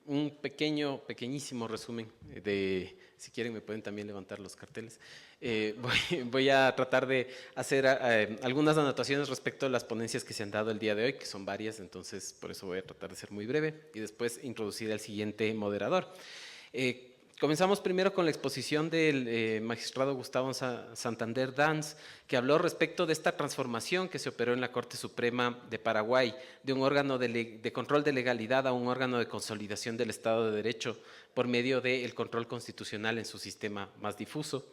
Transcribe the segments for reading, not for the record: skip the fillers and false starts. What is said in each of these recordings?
un pequeñísimo resumen si quieren me pueden también levantar los carteles. Voy a tratar de hacer algunas anotaciones respecto a las ponencias que se han dado el día de hoy, que son varias, entonces por eso voy a tratar de ser muy breve y después introducir al siguiente moderador. Comenzamos primero con la exposición del magistrado Gustavo Santander Danz, que habló respecto de esta transformación que se operó en la Corte Suprema de Paraguay, de un órgano de control de legalidad a un órgano de consolidación del Estado de Derecho por medio del control constitucional en su sistema más difuso.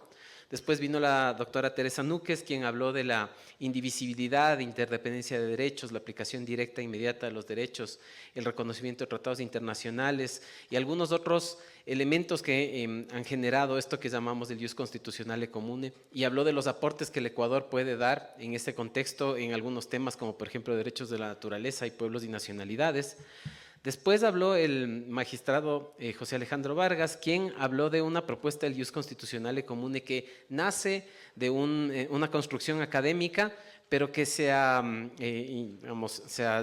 Después vino la doctora Teresa Núquez, quien habló de la indivisibilidad, interdependencia de derechos, la aplicación directa e inmediata de los derechos, el reconocimiento de tratados internacionales y algunos otros elementos que han generado esto que llamamos el ius constitucionale comune, y habló de los aportes que el Ecuador puede dar en este contexto en algunos temas como por ejemplo derechos de la naturaleza y pueblos y nacionalidades. Después habló el magistrado José Alejandro Vargas, quien habló de una propuesta del ius constitucionale comune que nace de una construcción académica, pero que se ha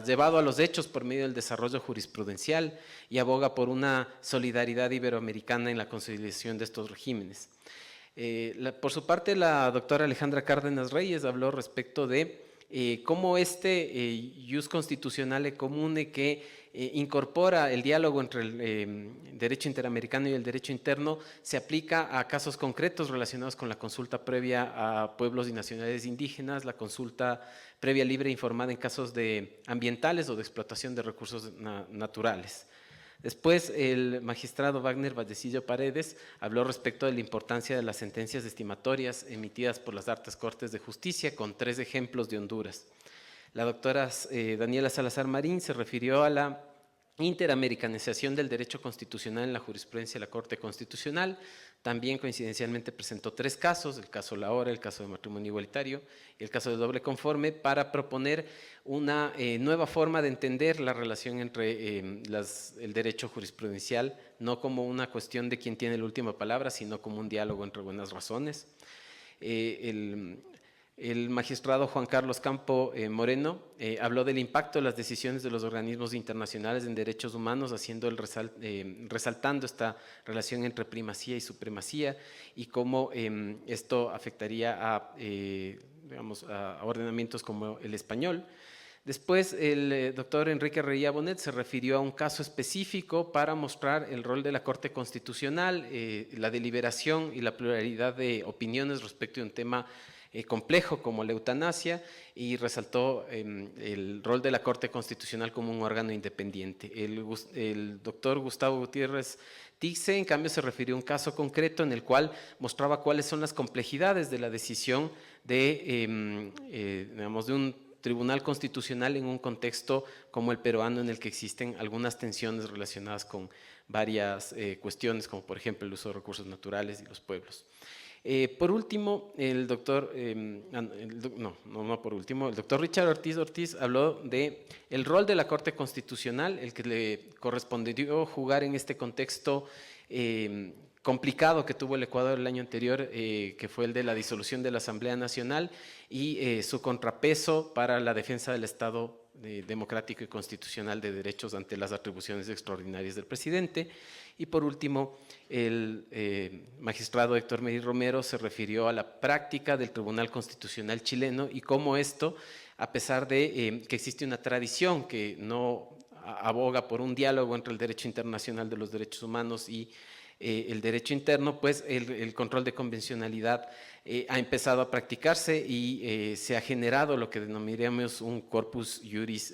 llevado a los hechos por medio del desarrollo jurisprudencial y aboga por una solidaridad iberoamericana en la consolidación de estos regímenes. Por su parte, la doctora Alejandra Cárdenas Reyes habló respecto de cómo este ius constitucionale comune que incorpora el diálogo entre el derecho interamericano y el derecho interno se aplica a casos concretos relacionados con la consulta previa a pueblos y nacionalidades indígenas, la consulta previa libre e informada en casos ambientales o de explotación de recursos naturales. Después, el magistrado Wagner Vallecillo Paredes habló respecto de la importancia de las sentencias estimatorias emitidas por las altas cortes de justicia, con 3 ejemplos de Honduras. La doctora Daniela Salazar Marín se refirió a la interamericanización del derecho constitucional en la jurisprudencia de la Corte Constitucional. También coincidencialmente presentó 3 casos, el caso Lahora, el caso de matrimonio igualitario y el caso de doble conforme, para proponer una nueva forma de entender la relación entre el derecho jurisprudencial, no como una cuestión de quién tiene la última palabra, sino como un diálogo entre buenas razones. El magistrado Juan Carlos Campo Moreno habló del impacto de las decisiones de los organismos internacionales en derechos humanos, resaltando esta relación entre primacía y supremacía y cómo esto afectaría a ordenamientos como el español. Después, el doctor Enrique Reía Bonet se refirió a un caso específico para mostrar el rol de la Corte Constitucional, la deliberación y la pluralidad de opiniones respecto de un tema complejo como la eutanasia, y resaltó el rol de la Corte Constitucional como un órgano independiente. El doctor Gustavo Gutiérrez Tixe, en cambio, se refirió a un caso concreto en el cual mostraba cuáles son las complejidades de la decisión de un tribunal constitucional en un contexto como el peruano, en el que existen algunas tensiones relacionadas con varias cuestiones, como por ejemplo el uso de recursos naturales y los pueblos. Por último, el doctor Richard Ortiz habló de el rol de la Corte Constitucional, el que le correspondió jugar en este contexto complicado que tuvo el Ecuador el año anterior, que fue el de la disolución de la Asamblea Nacional y su contrapeso para la defensa del Estado democrático y constitucional de derechos ante las atribuciones extraordinarias del presidente. Y por último, el magistrado Héctor Mery Romero se refirió a la práctica del Tribunal Constitucional chileno y cómo esto, a pesar de que existe una tradición que no aboga por un diálogo entre el derecho internacional de los derechos humanos y el derecho interno, pues el control de convencionalidad ha empezado a practicarse y se ha generado lo que denominaríamos un corpus juris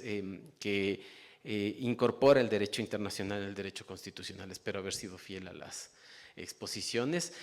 que incorpora el derecho internacional, el derecho constitucional. Espero haber sido fiel a las exposiciones.